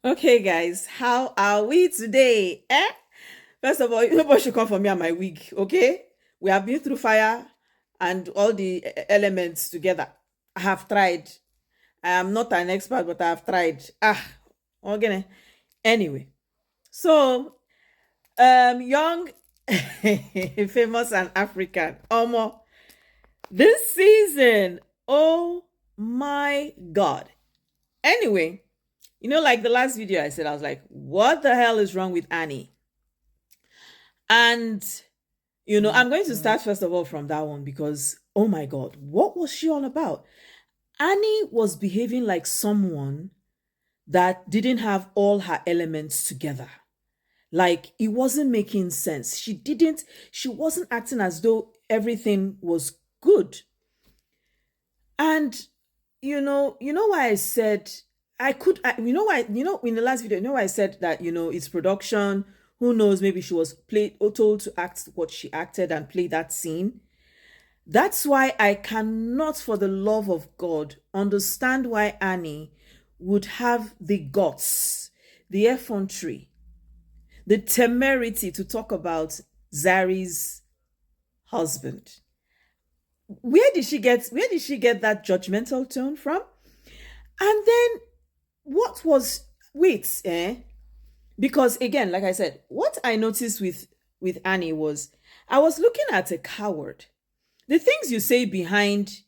Okay, guys, how are we today? First of all, nobody should come for me and my wig, okay? We have been through fire and all the elements together. I have tried. I am not an expert, but I have tried. Okay. Anyway, so young, famous and African. This season, oh my God. Anyway, like the last video I said, I was like, what the hell is wrong with Annie? And, I'm going to start first of all from that one because, oh my God, what was she all about? Annie was behaving like someone that didn't have all her elements together. Like it wasn't making sense. She wasn't acting as though everything was good. And why I said I could, in the last video, why I said that, it's production. Who knows? Maybe she was played or told to act what she acted and play that scene. That's why I cannot, for the love of God, understand why Annie would have the guts, the effrontery, the temerity to talk about Zari's husband. Where did she get that judgmental tone from? And then what was wait, because again, like I said, what I noticed with Annie was I was looking at a coward. The things you say behind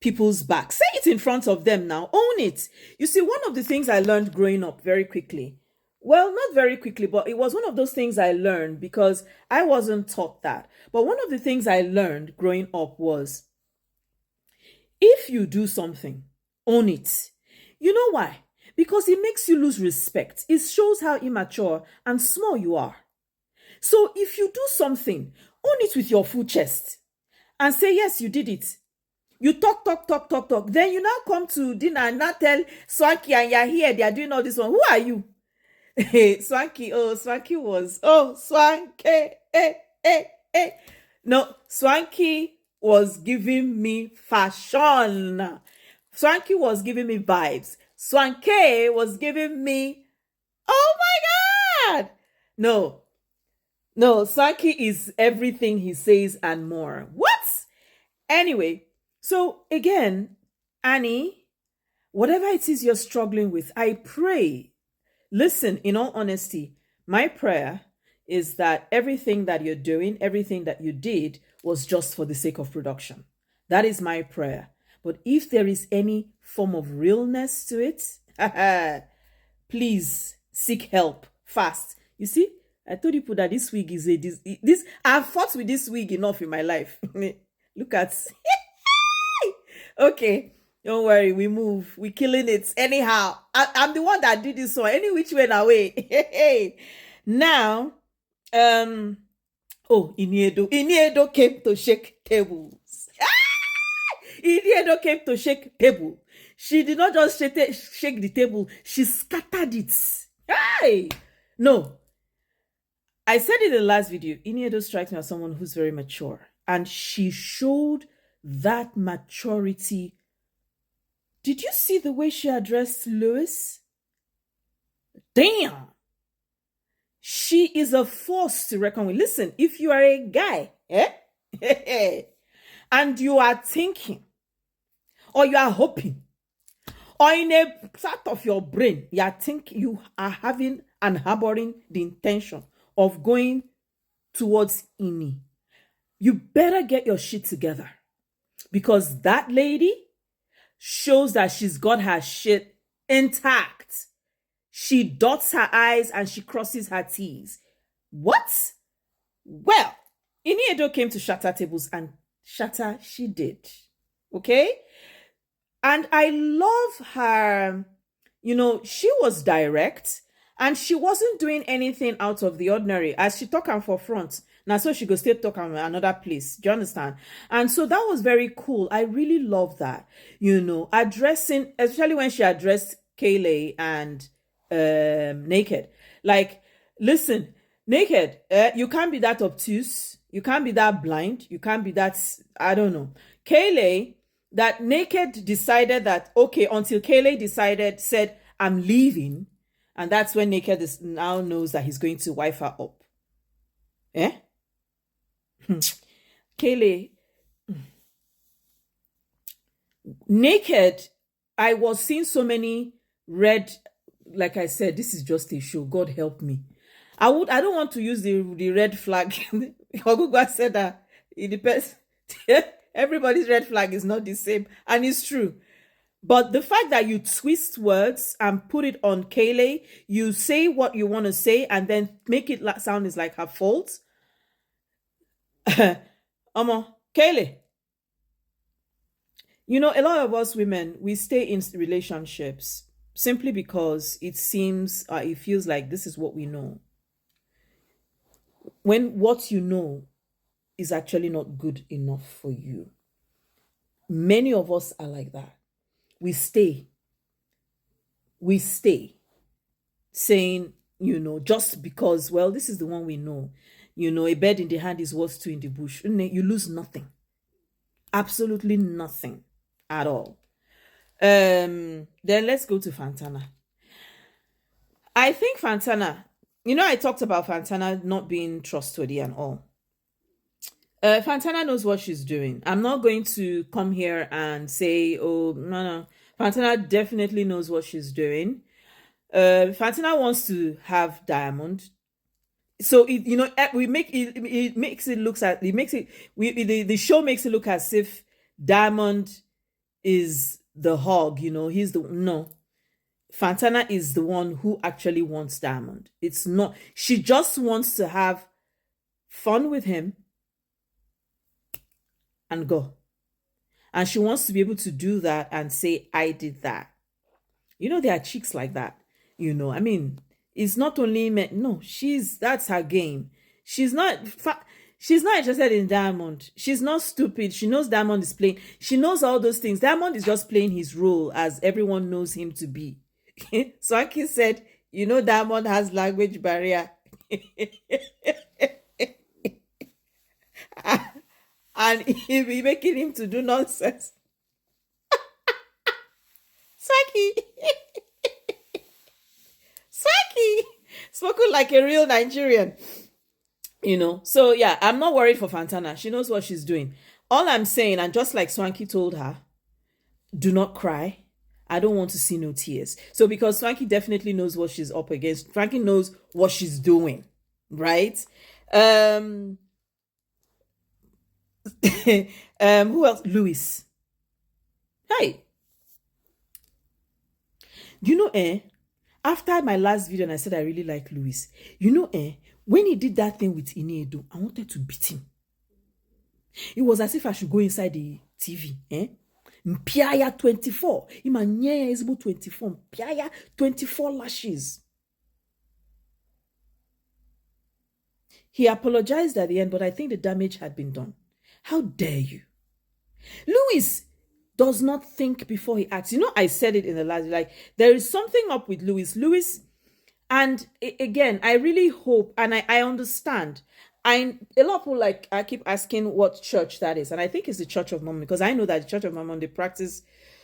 people's back, say it in front of them now. Own it. You see, one of the things I learned growing up very quickly, well, not very quickly, but it was one of those things I learned because I wasn't taught that. But one of the things I learned growing up was if you do something, own it. You know why? Because it makes you lose respect. It shows how immature and small you are. So if you do something, own it with your full chest and say, yes, you did it. You talk. Then you now come to dinner and now tell Swanky and you're here, they are doing all this one. Who are you? Swanky, Swanky was, Swanky, No, Swanky was giving me fashion. Swanky was giving me vibes. Swanky was giving me, oh my God. No, Swanky is everything he says and more. What? Anyway, so again, Annie, whatever it is you're struggling with, I pray, listen, in all honesty, my prayer is that everything that you're doing, everything that you did was just for the sake of production. That is my prayer. But if there is any form of realness to it, please seek help fast. You see, I told you that this wig is this I've fought with this wig enough in my life. Look at okay, don't worry, we move, we killing it anyhow. I'm the one that did this one any which way now way. Now Iniedo came to shake tables. Iniedo came to shake table. She did not just shake the table, she scattered it. Hey, no, I said in the last video, Iniedo strikes me as someone who's very mature, and she showed that maturity. Did you see the way she addressed Lewis? Damn. She is a force to reckon with. Listen, if you are a guy, and you are thinking, or you are hoping, or in a part of your brain, you are having and harboring the intention of going towards Ini, you better get your shit together. Because that lady shows that she's got her shit intact. She dots her I's and she crosses her T's. What? Well, Iniedo came to shatter tables and shatter she did. Okay? And I love her, she was direct and she wasn't doing anything out of the ordinary. As she talk am for front, now so she go stay talk am another place. Do you understand? And so that was very cool. I really love that, addressing, especially when she addressed Kayleigh and Naked. Like, listen, Naked, you can't be that obtuse. You can't be that blind. You can't be that, I don't know. Kayleigh, that Naked decided that, okay, until Kayleigh said, I'm leaving. And that's when Naked is now knows that he's going to wife her up. Eh? Kaylee, Naked, I was seeing so many red, like I said, this is just a show. God help me. I don't want to use the red flag. Ogugwa said that it depends. Everybody's red flag is not the same. And it's true. But the fact that you twist words and put it on Kaylee, you say what you want to say and then make it sound is like her fault. Kaylee, you know, a lot of us women, we stay in relationships simply because it seems, it feels like this is what we know. When what you know is actually not good enough for you. Many of us are like that. We stay saying, you know, just because, well, this is the one we know. You know, a bird in the hand is worth two in the bush. You lose nothing. Absolutely nothing at all. Then let's go to Fantana. I think Fantana, you know, I talked about Fantana not being trustworthy and all. Fantana knows what she's doing. I'm not going to come here and say, oh, no. Fantana definitely knows what she's doing. Fantana wants to have Diamond. So it, you know, we make it. It makes it looks at. It makes it. The show makes it look as if Diamond is the hog. You know, he's the no. Fantana is the one who actually wants Diamond. It's not. She just wants to have fun with him and go. And she wants to be able to do that and say, I did that. You know, there are chicks like that. You know, I mean, it's not only men. No, that's her game. She's not interested in Diamond. She's not stupid. She knows Diamond is playing. She knows all those things. Diamond is just playing his role as everyone knows him to be. So Aki said, you know, Diamond has language barrier. And he'll be making him to do nonsense. Saki. Saki. Spoken like a real Nigerian. You know, so yeah, I'm not worried for Fantana. She knows what she's doing. All I'm saying, and just like Swanky told her, do not cry. I don't want to see no tears. So because Swanky definitely knows what she's up against. Swanky knows what she's doing, right? Who else? Louis. Hi. You know, after my last video and I said I really like Louis, you know, when he did that thing with Iniedo, I wanted to beat him. It was as if I should go inside the TV, Mpiaya 24. Imanye is about 24. Mpiaya 24 lashes. He apologized at the end, but I think the damage had been done. How dare you? Louis does not think before he acts. You know, I said it in the last, like, there is something up with Louis. And again, I really hope, and I understand. A lot of people, like, I keep asking what church that is, and I think it's the Church of Mormon, because I know that the Church of Mormon, they practice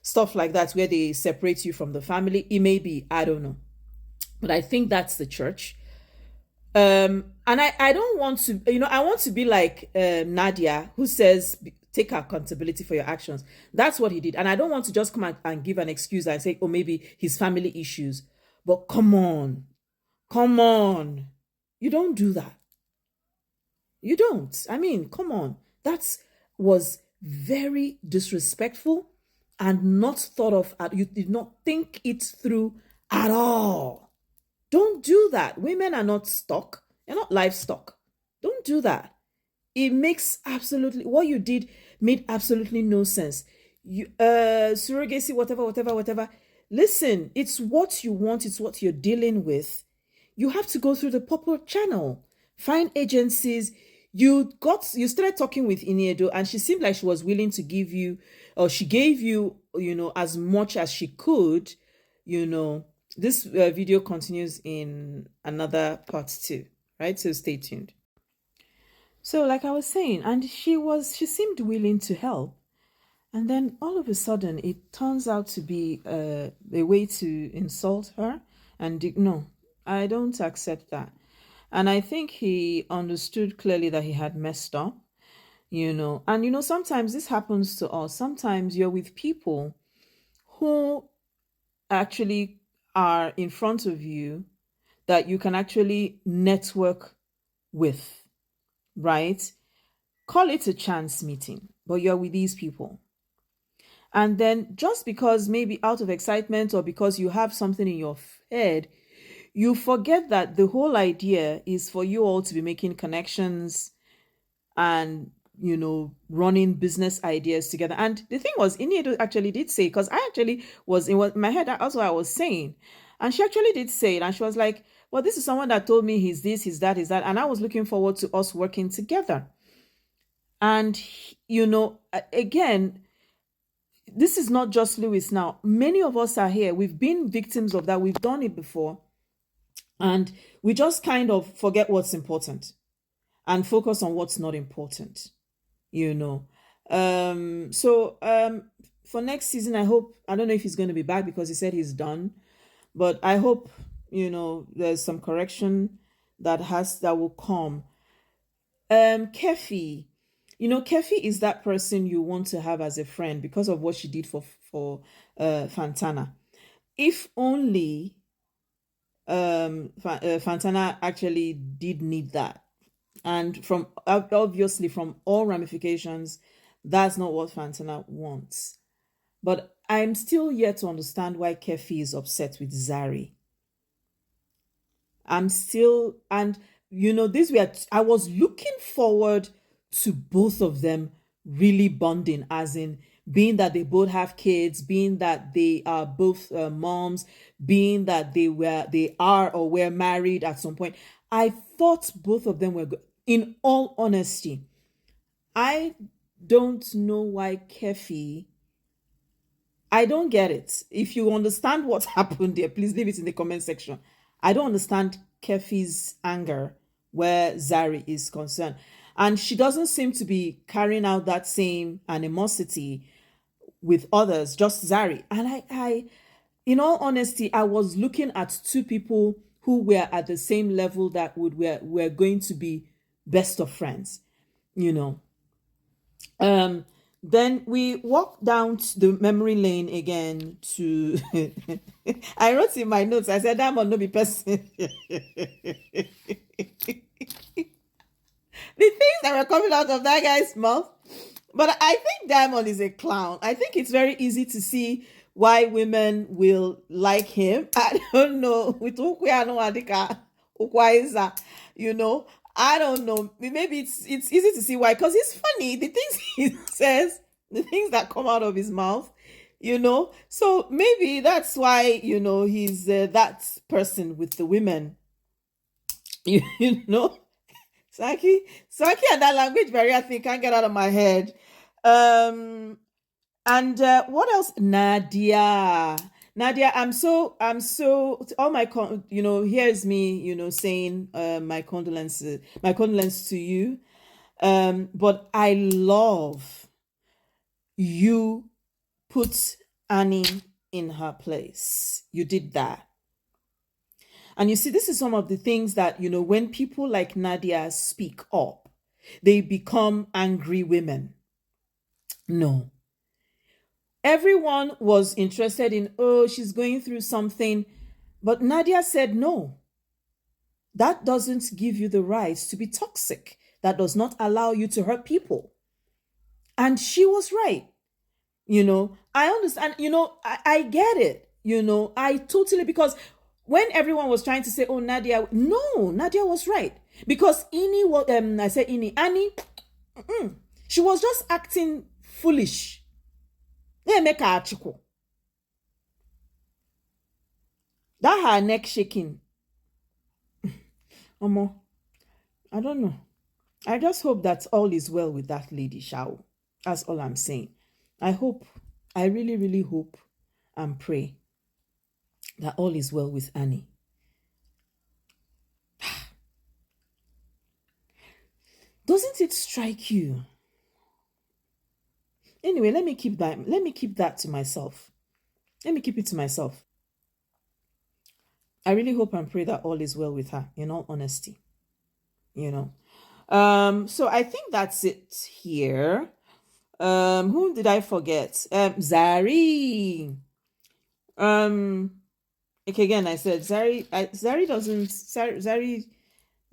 stuff like that where they separate you from the family. It may be, I don't know, but I think that's the church. And I don't want to, you know, I want to be like Nadia, who says take accountability for your actions. That's what he did, and I don't want to just come out and give an excuse and say, oh, maybe his family issues. But come on, you don't do that. You don't. I mean, come on. That was very disrespectful and not thought of. You did not think it through at all. Don't do that. Women are not stock. They're not livestock. Don't do that. It makes absolutely, what you did made absolutely no sense. You surrogacy, whatever. Listen, it's what you want, it's what you're dealing with. You have to go through the proper channel. Find agencies. You started talking with Iniedo, and she seemed like she was willing to give you, or she gave you, you know, as much as she could, you know. This video continues in another part 2, right? So stay tuned. So like I was saying, and she seemed willing to help. And then all of a sudden, it turns out to be a way to insult her. And no, I don't accept that. And I think he understood clearly that he had messed up, And, sometimes this happens to us. Sometimes you're with people who actually are in front of you that you can actually network with, right? Call it a chance meeting, but you're with these people. And then just because maybe out of excitement or because you have something in your head, you forget that the whole idea is for you all to be making connections and running business ideas together. And the thing was, Iniedo actually did say, because I actually was in my head, that's what I was saying. And she actually did say it. And she was like, well, this is someone that told me he's this, he's that, he's that. And I was looking forward to us working together. And, again, this is not just Lewis now. Many of us are here. We've been victims of that. We've done it before. And we just kind of forget what's important and focus on what's not important, you know. So for next season, I don't know if he's going to be back because he said he's done, but I hope, there's some correction that will come. Kefi, Kefi is that person you want to have as a friend because of what she did for Fantana. If only Fantana actually did need that, and from obviously from all ramifications, that's not what Fantana wants. But I'm still yet to understand why Kefi is upset with Zari. I'm still, and this were, I was looking forward to both of them really bonding, as in being that they both have kids, being that they are both moms, being that they are or were married at some point. I thought both of them were good. In all honesty, I don't know why Kefi, I don't get it. If you understand what happened there, please leave it in the comment section. I don't understand Kefi's anger where Zari is concerned. And she doesn't seem to be carrying out that same animosity with others, just Zari. And in all honesty, I was looking at two people who were at the same level that were going to be best of friends, you know. Um, then we walk down the memory lane again to. I wrote in my notes. I said that must not be person. The things that were coming out of that guy's mouth. But I think Diamond is a clown. I think it's very easy to see why women will like him. I don't know. With Ukwe Adika, Ukwaiza, you know. I don't know. Maybe it's easy to see why. Because it's funny. The things he says, the things that come out of his mouth, So maybe that's why, he's that person with the women. You know? Saki and that language barrier thing can't get out of my head. Um, and what else? Nadia, all here's me, saying my condolence to you. But I love you put Annie in her place. You did that. And you see, this is some of the things that, when people like Nadia speak up, they become angry women. No. Everyone was interested in, oh, she's going through something. But Nadia said, no, that doesn't give you the right to be toxic. That does not allow you to hurt people. And she was right. I understand, I get it. I totally, because when everyone was trying to say, oh, Nadia, no, Nadia was right. Because Annie, she was just acting foolish. That her neck shaking. Omo, I don't know. I just hope that all is well with that lady, Shao. That's all I'm saying. I really, really hope and pray that all is well with Annie. Doesn't it strike you Anyway, let me keep that. Let me keep that to myself. Let me keep it to myself. I really hope and pray that all is well with her, in all honesty, you know. So I think that's it here. Who did I forget? Zari. Um, okay, again, I said Zari doesn't, Zari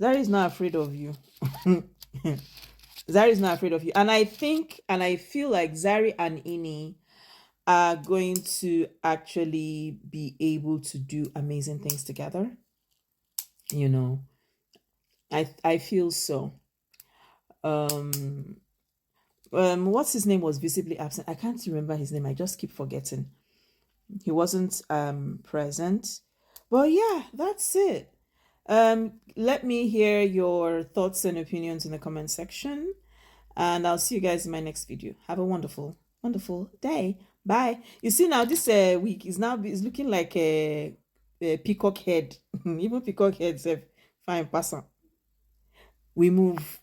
is not afraid of you. Zari is not afraid of you. And I think, and I feel like Zari and Ini are going to actually be able to do amazing things together. You know, I feel so. Um, what's his name was visibly absent. I can't remember his name. I just keep forgetting. He wasn't present. But yeah, that's it. Let me hear your thoughts and opinions in the comment section. And I'll see you guys in my next video. Have a wonderful, wonderful day. Bye. You see now, this week is looking like a peacock head. Even peacock heads have fine person. We move.